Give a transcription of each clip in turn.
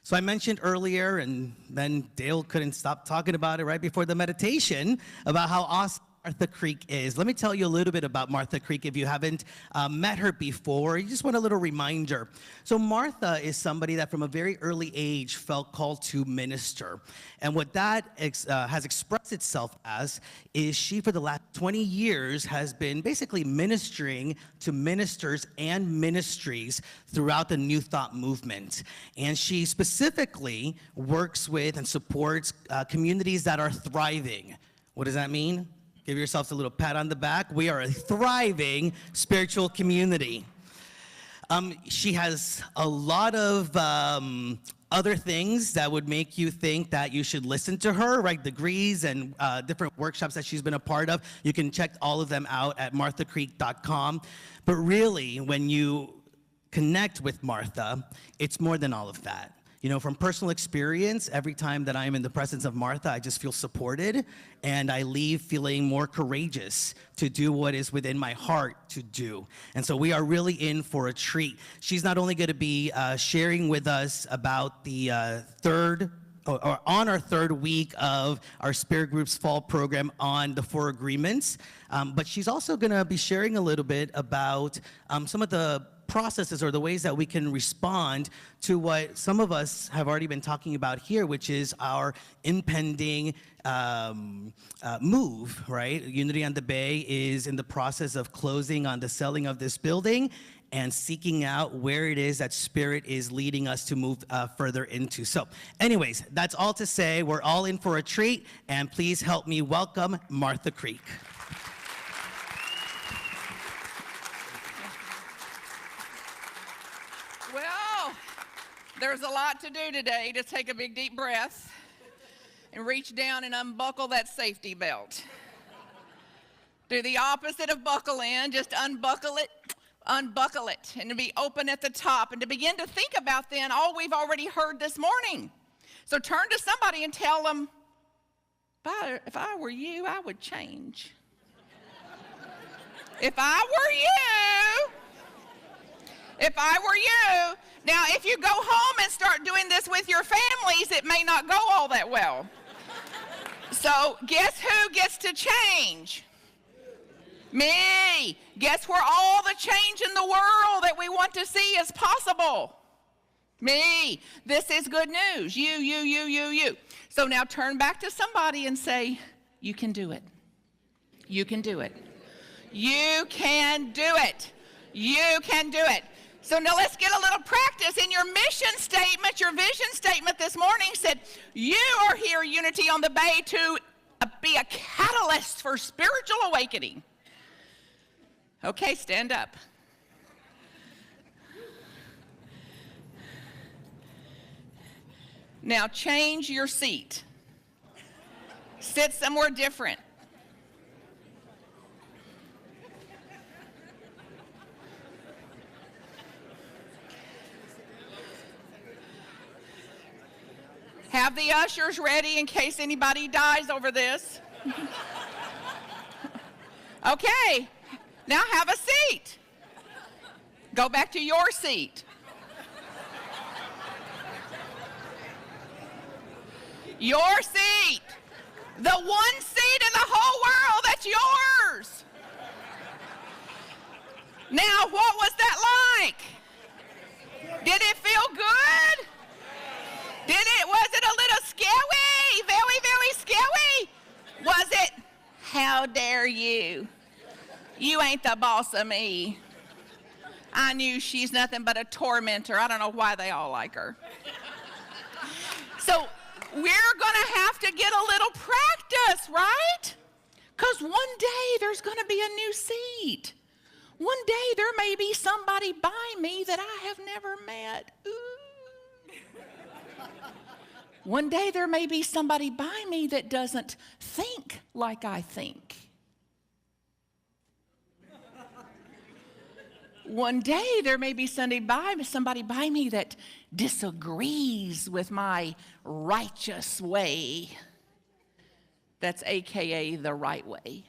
So I mentioned earlier, and then Dale couldn't stop talking about it right before the meditation, about how awesome Martha Creek is. Let me tell you a little bit about Martha Creek if you haven't met her before. You just want a little reminder. So Martha is somebody that from a very early age felt called to minister. And what that has expressed itself as is she, for the last 20 years, has been basically ministering to ministers and ministries throughout the New Thought movement. And she specifically works with and supports communities that are thriving. What does that mean? Give yourselves a little pat on the back. We are a thriving spiritual community. She has a lot of other things that would make you think that you should listen to her, right? Degrees and different workshops that she's been a part of. You can check all of them out at marthacreek.com. But really, when you connect with Martha, it's more than all of that. You know, from personal experience, every time that I am in the presence of Martha, I just feel supported, and I leave feeling more courageous to do what is within my heart to do. And so we are really in for a treat. She's not only going to be sharing with us about the on our third week of our Spirit Group's fall program on the 4 agreements, but she's also going to be sharing a little bit about some of the processes or the ways that we can respond to what some of us have already been talking about here, which is our impending move, right? Unity on the Bay is in the process of closing on the selling of this building and seeking out where it is that Spirit is leading us to move further into. So anyways, that's all to say we're all in for a treat, and please help me welcome Martha Creek. There's a lot to do today. Just take a big deep breath and reach down and unbuckle that safety belt. Do the opposite of buckle in, just unbuckle it, and to be open at the top and to begin to think about then all we've already heard this morning. So turn to somebody and tell them, if I were you, I would change. If I were you. Now, if you go home and start doing this with your families, it may not go all that well. So guess who gets to change? Me. Guess where all the change in the world that we want to see is possible? Me. This is good news. You. So now turn back to somebody and say, you can do it. You can do it. You can do it. You can do it. So now let's get a little practice. In your mission statement, your vision statement this morning said, you are here, Unity on the Bay, to be a catalyst for spiritual awakening. Okay, stand up. Now change your seat. Sit somewhere different. Have the ushers ready in case anybody dies over this. Okay, now have a seat. Go back to your seat. Your seat. The one seat in the whole world that's yours. Now, what was that like? Did it feel good? Was it a little scary? Very, very scary? Was it, how dare you? You ain't the boss of me. I knew she's nothing but a tormentor. I don't know why they all like her. So we're gonna have to get a little practice, right? Because one day there's gonna be a new seat. One day there may be somebody by me that I have never met. Ooh. One day there may be somebody by me that doesn't think like I think. One day there may be somebody by me that disagrees with my righteous way. That's AKA the right way.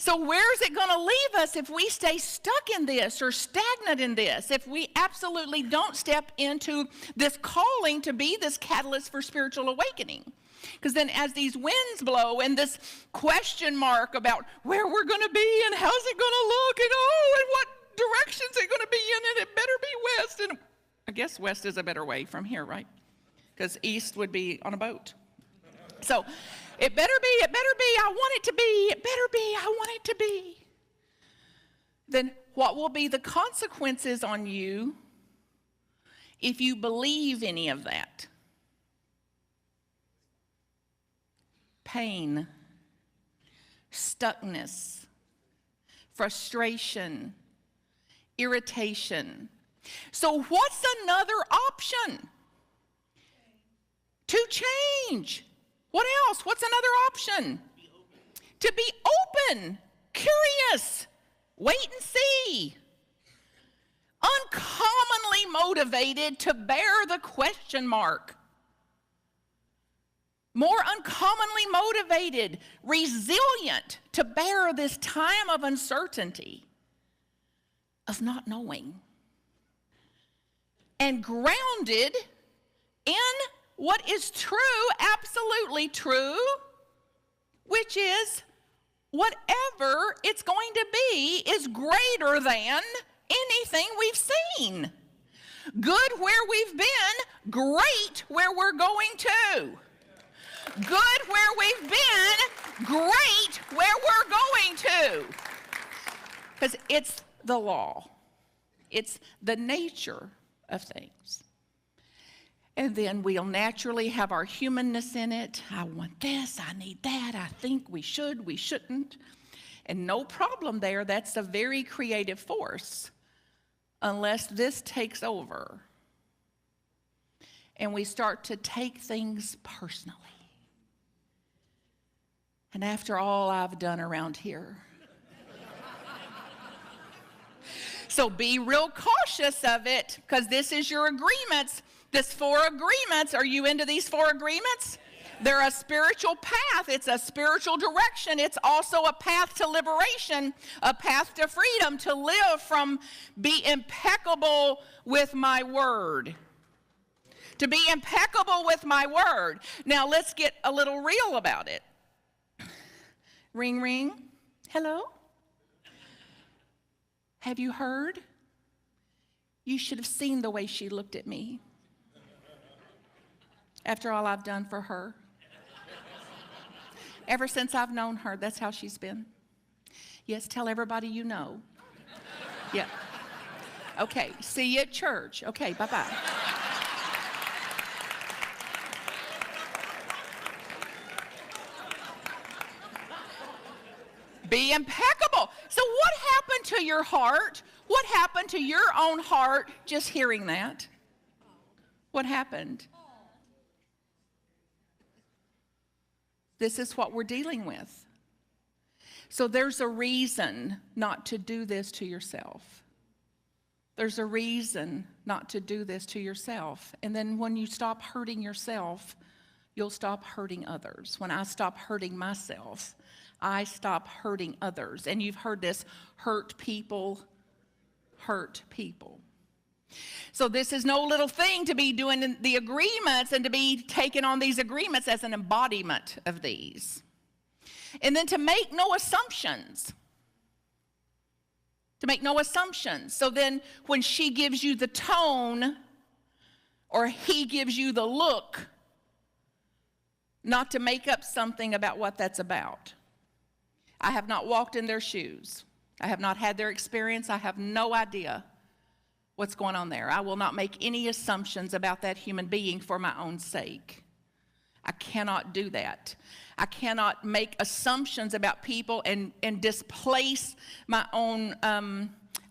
So where's it going to leave us if we stay stuck in this or stagnant in this, if we absolutely don't step into this calling to be this catalyst for spiritual awakening? Because then as these winds blow and this question mark about where we're going to be and how's it going to look and what direction's it going to be in, and it better be west. And I guess west is a better way from here, right? Because east would be on a boat. So it better be, I want it to be, it better be, I want it to be. Then what will be the consequences on you if you believe any of that? Pain, stuckness, frustration, irritation. So what's another option? To change. What else? What's another option? To be open, curious, wait and see. Uncommonly motivated to bear the question mark. More uncommonly motivated, resilient to bear this time of uncertainty, of not knowing. And grounded in what is true, absolutely true, which is whatever it's going to be is greater than anything we've seen. Good where we've been, great where we're going to. Good where we've been, great where we're going to. Because it's the law. It's the nature of things. And then we'll naturally have our humanness in it. I want this, I need that, I think we should, we shouldn't. And no problem there, that's a very creative force. Unless this takes over. And we start to take things personally. And after all I've done around here. So be real cautious of it, because this is your agreements. This 4 agreements, are you into these 4 agreements? They're a spiritual path. It's a spiritual direction. It's also a path to liberation, a path to freedom, to live from be impeccable with my word. To be impeccable with my word. Now let's get a little real about it. Ring, ring. Hello? Have you heard? You should have seen the way she looked at me. After all I've done for her. Ever since I've known her, that's how she's been. Yes, tell everybody you know. Yeah. Okay, see you at church. Okay, bye-bye. Be impeccable. So what happened to your heart? What happened to your own heart just hearing that? What happened? This is what we're dealing with. So there's a reason not to do this to yourself. There's a reason not to do this to yourself. And then when you stop hurting yourself, you'll stop hurting others. When I stop hurting myself, I stop hurting others. And you've heard this, hurt people hurt people. So this is no little thing to be doing the agreements and to be taking on these agreements as an embodiment of these. And then to make no assumptions. To make no assumptions. So then when she gives you the tone or he gives you the look, not to make up something about what that's about. I have not walked in their shoes. I have not had their experience. I have no idea what's going on there. I will not make any assumptions about that human being for my own sake. I cannot do that. I cannot make assumptions about people and displace my own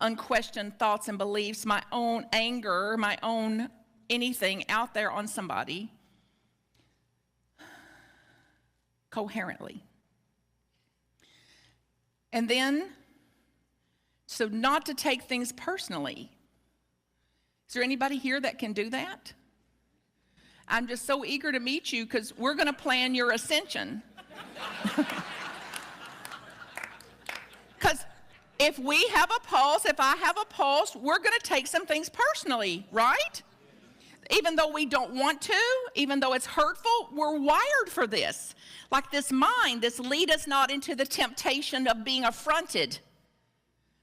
unquestioned thoughts and beliefs, my own anger, my own anything out there on somebody coherently. And then, so not to take things personally. Is there anybody here that can do that? I'm just so eager to meet you because we're going to plan your ascension. if we have a pulse, if I have a pulse, we're going to take some things personally, right? Even though we don't want to, even though it's hurtful, we're wired for this. Like this mind, this lead us not into the temptation of being affronted.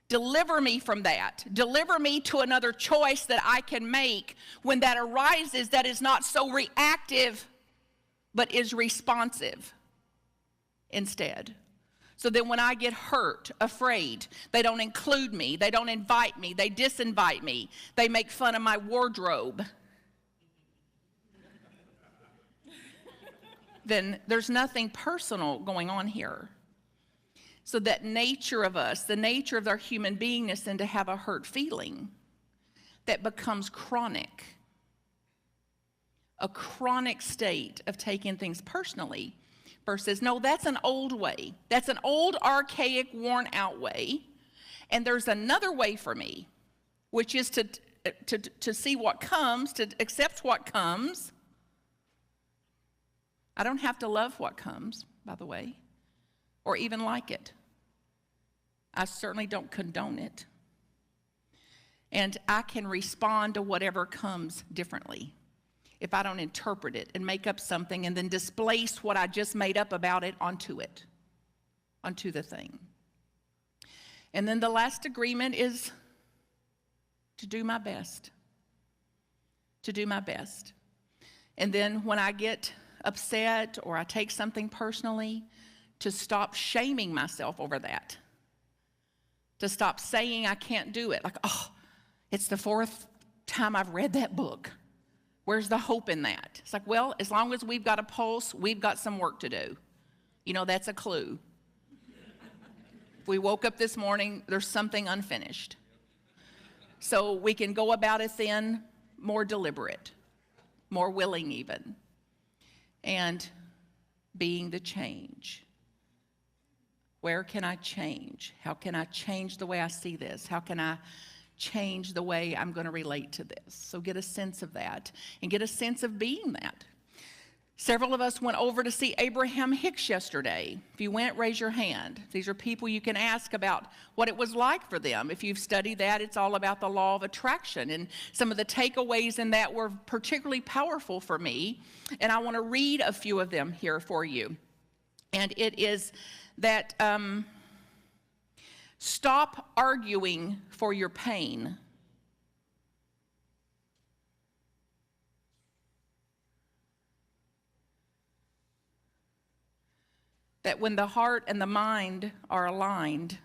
Deliver me from that. Deliver me to another choice that I can make when that arises, that is not so reactive, but is responsive instead. So that when I get hurt, afraid, they don't include me, they don't invite me, they disinvite me, they make fun of my wardrobe, then there's nothing personal going on here. So that nature of us, the nature of our human beingness, and to have a hurt feeling that becomes chronic, a chronic state of taking things personally versus, no, that's an old way. That's an old, archaic, worn out way. And there's another way for me, which is to see what comes, to accept what comes. I don't have to love what comes, by the way, or even like it. I certainly don't condone it. And I can respond to whatever comes differently if I don't interpret it and make up something and then displace what I just made up about it onto it, onto the thing. And then the last agreement is to do my best. To do my best. And then when I get upset or I take something personally, to stop shaming myself over that. To stop saying I can't do it. Like, oh, it's the 4th time I've read that book. Where's the hope in that? It's like, well, as long as we've got a pulse, we've got some work to do. You know, that's a clue. If we woke up this morning, there's something unfinished. So we can go about it then more deliberate, more willing even, and being the change. Where can I change? How can I change the way I see this? How can I change the way I'm going to relate to this? So get a sense of that and get a sense of being that. Several of us went over to see Abraham Hicks yesterday. If you went, raise your hand. These are people you can ask about what it was like for them. If you've studied that, it's all about the law of attraction. And some of the takeaways in that were particularly powerful for me. And I want to read a few of them here for you. And it is that stop arguing for your pain. That when the heart and the mind are aligned,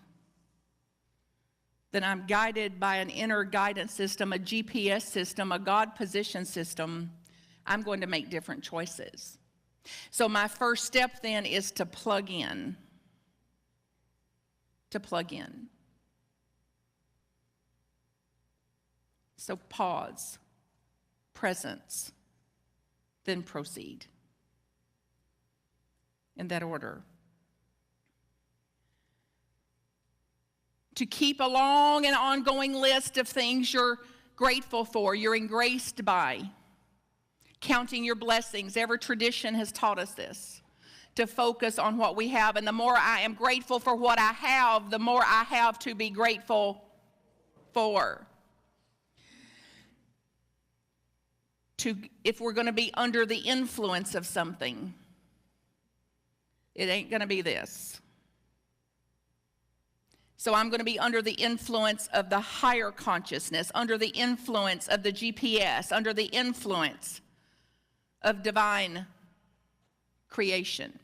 then I'm guided by an inner guidance system, a GPS system, a God position system. I'm going to make different choices. So my first step then is to plug in. To plug in. So pause, presence, then proceed. In that order. To keep a long and ongoing list of things you're grateful for, you're engraced by. Counting your blessings. Every tradition has taught us this. To focus on what we have. And the more I am grateful for what I have, the more I have to be grateful for. If we're going to be under the influence of something, it ain't going to be this. So I'm going to be under the influence of the higher consciousness, under the influence of the GPS, under the influence of divine creation.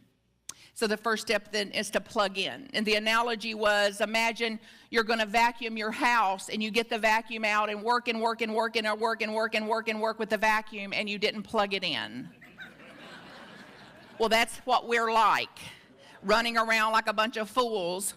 So the first step then is to plug in. And the analogy was, imagine you're going to vacuum your house and you get the vacuum out and work with the vacuum and you didn't plug it in. Well, that's what we're like, running around like a bunch of fools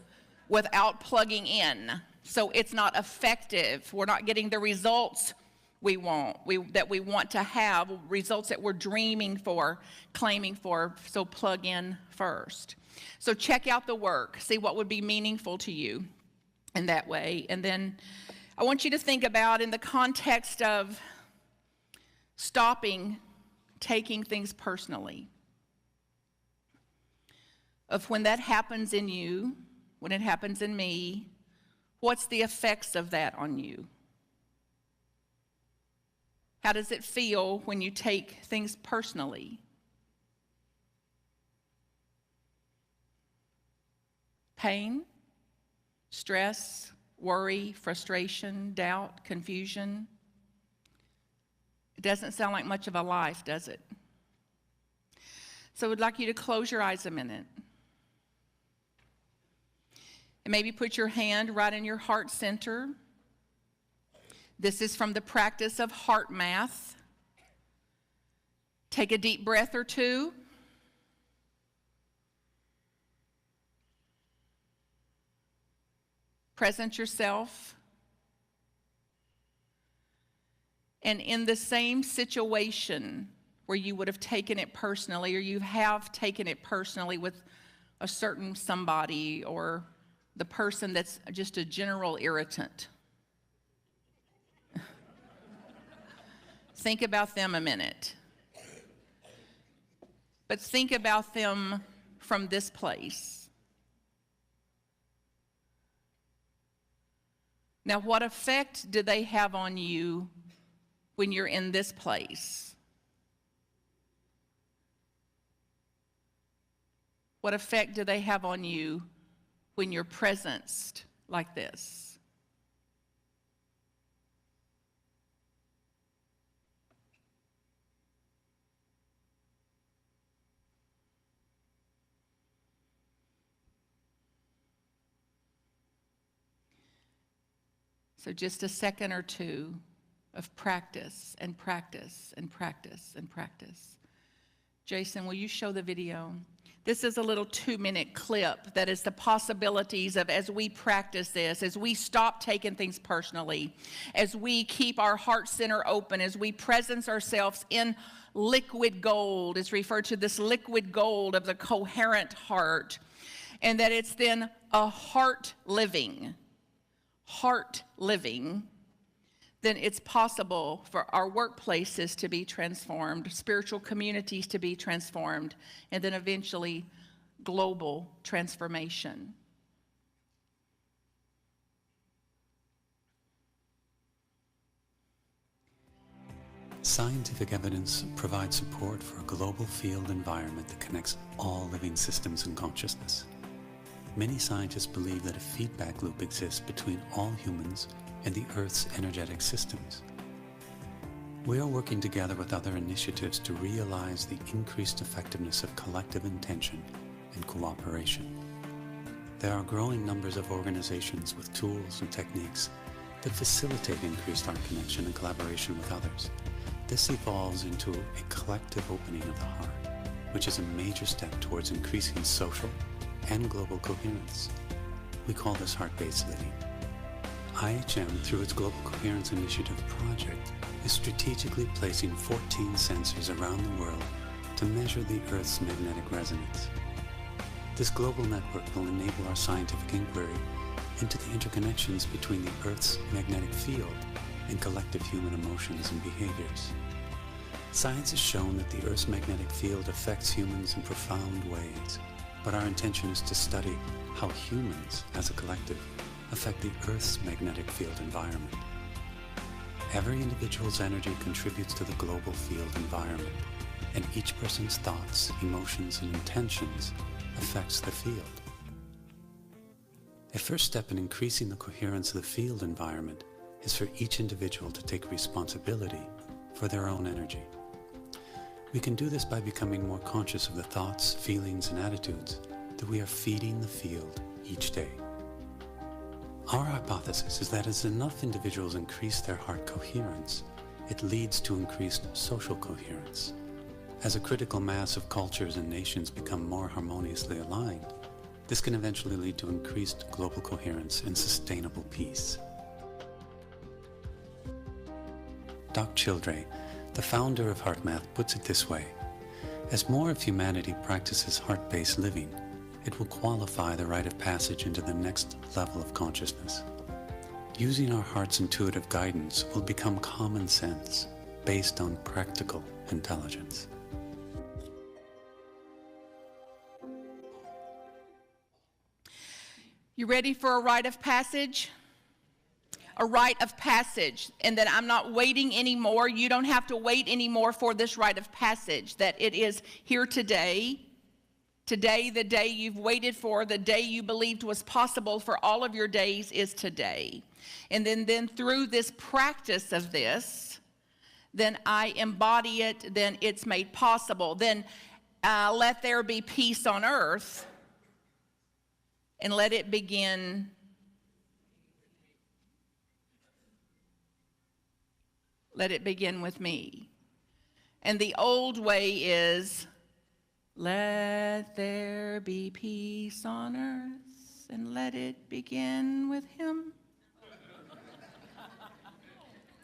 without plugging in. So it's not effective. We're not getting the results we want, that we want to have, results that we're dreaming for, claiming for. So plug in first. So check out the work. See what would be meaningful to you in that way. And then I want you to think about, in the context of stopping taking things personally, of when that happens in you, when it happens in me, What's the effects of that on you? How does it feel when you take things personally? Pain, stress, worry, frustration, doubt, confusion. It doesn't sound like much of a life, does it? So we'd like you to close your eyes a minute. And maybe put your hand right in your heart center. This is from the practice of heart math. Take a deep breath or two. Present yourself. And in the same situation where you would have taken it personally, or you have taken it personally with a certain somebody, or the person that's just a general irritant, think about them a minute. But think about them from this place. Now, what effect do they have on you when you're in this place? What effect do they have on you when you're presenced like this? So just a second or two of practice and practice and practice and practice. Jason, will you show the video? This is a little 2-minute clip that is the possibilities of, as we practice this, as we stop taking things personally, as we keep our heart center open, as we presence ourselves in liquid gold. It's referred to this liquid gold of the coherent heart, and that it's then a heart living, then it's possible for our workplaces to be transformed, spiritual communities to be transformed, and then eventually global transformation. Scientific evidence provides support for a global field environment that connects all living systems and consciousness. Many scientists believe that a feedback loop exists between all humans and the Earth's energetic systems. We are working together with other initiatives to realize the increased effectiveness of collective intention and cooperation. There are growing numbers of organizations with tools and techniques that facilitate increased heart connection and collaboration with others. This evolves into a collective opening of the heart, which is a major step towards increasing social and global coherence. We call this heart-based living. IHM, through its Global Coherence Initiative project, is strategically placing 14 sensors around the world to measure the Earth's magnetic resonance. This global network will enable our scientific inquiry into the interconnections between the Earth's magnetic field and collective human emotions and behaviors. Science has shown that the Earth's magnetic field affects humans in profound ways, but our intention is to study how humans, as a collective, affect the Earth's magnetic field environment. Every individual's energy contributes to the global field environment, and each person's thoughts, emotions, and intentions affects the field. A first step in increasing the coherence of the field environment is for each individual to take responsibility for their own energy. We can do this by becoming more conscious of the thoughts, feelings, and attitudes that we are feeding the field each day. Our hypothesis is that as enough individuals increase their heart coherence, it leads to increased social coherence. As a critical mass of cultures and nations become more harmoniously aligned, this can eventually lead to increased global coherence and sustainable peace. Doc Childre, the founder of HeartMath, puts it this way: as more of humanity practices heart-based living, it will qualify the rite of passage into the next level of consciousness. Using our heart's intuitive guidance will become common sense based on practical intelligence. You ready for a rite of passage? a rite of passage, and that I'm not waiting anymore. You don't have to wait anymore for this rite of passage, that it is here today. Today, the day you've waited for, the day you believed was possible for all of your days is today. And then through this practice of this, then I embody it, then it's made possible. Then let there be peace on earth, and let it begin. Let it begin with me. And the old way is, let there be peace on earth, and let it begin with him.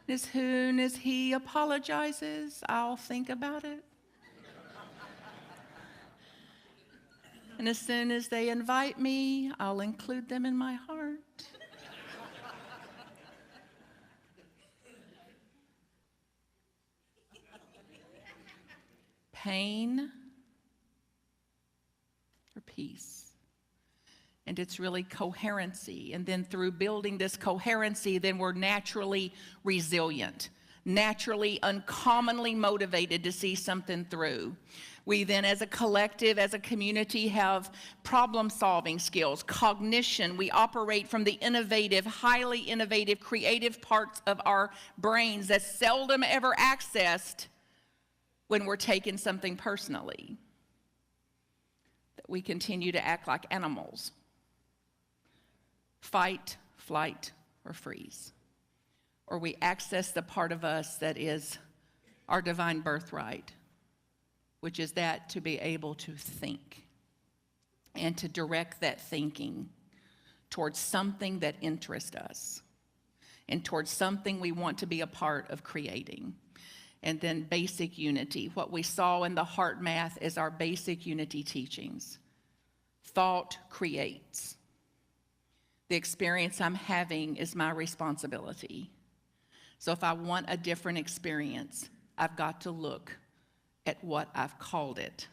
As soon as he apologizes, I'll think about it. And as soon as they invite me, I'll include them in my heart. Pain or peace. And it's really coherency. And then through building this coherency, then we're naturally resilient, naturally uncommonly motivated to see something through. We then, as a collective, as a community, have problem-solving skills, cognition. We operate from the innovative, highly innovative, creative parts of our brains that's seldom ever accessed when we're taking something personally. That we continue to act like animals. Fight, flight, or freeze. Or we access the part of us that is our divine birthright, which is that to be able to think and to direct that thinking towards something that interests us and towards something we want to be a part of creating. And then basic unity. What we saw in the Heart Math is our basic unity teachings. Thought creates. The experience I'm having is my responsibility. So if I want a different experience, I've got to look at what I've called it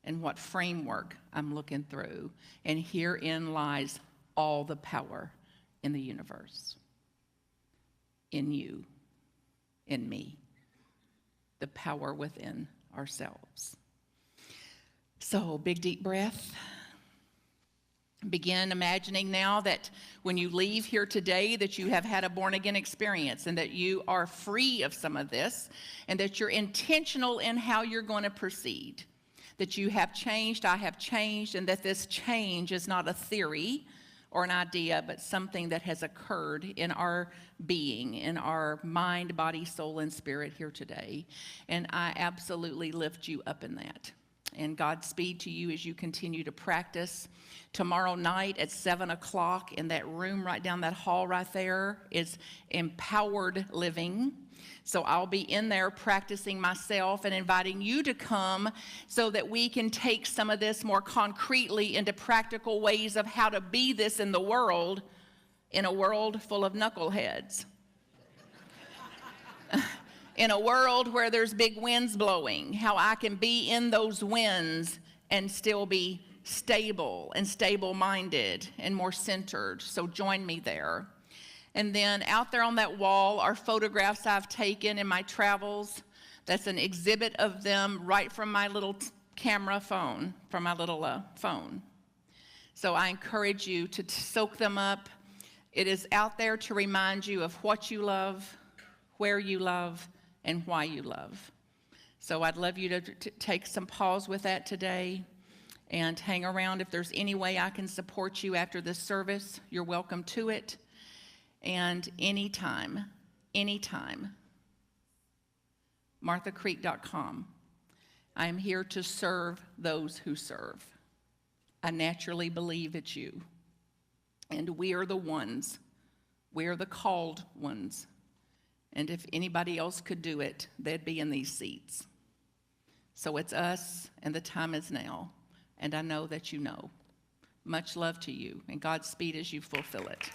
and what framework I'm looking through. And herein lies all the power in the universe. In you, in me. The power within ourselves. So, big deep breath. Begin imagining now that when you leave here today that you have had a born-again experience and that you are free of some of this and that you're intentional in how you're going to proceed. That you have changed, I have changed, and that this change is not a theory or an idea, but something that has occurred in our being, in our mind, body, soul, and spirit here today. And I absolutely lift you up in that. And Godspeed to you as you continue to practice. Tomorrow night at 7 o'clock in that room right down that hall right there is Empowered Living. So I'll be in there practicing myself and inviting you to come so that we can take some of this more concretely into practical ways of how to be this in the world, in a world full of knuckleheads. In a world where there's big winds blowing, how I can be in those winds and still be stable and stable-minded and more centered. So join me there. And then out there on that wall are photographs I've taken in my travels. That's an exhibit of them right from my little camera phone, from my little phone. So I encourage you to soak them up. It is out there to remind you of what you love, where you love, and why you love. So I'd love you to take some pause with that today and hang around. If there's any way I can support you after this service, you're welcome to it. And anytime, MarthaCreek.com. I am here to serve those who serve. I naturally believe it's you. And we are the ones, we are the called ones. And if anybody else could do it, they'd be in these seats. So it's us, and the time is now. And I know that you know. Much love to you, and Godspeed as you fulfill it.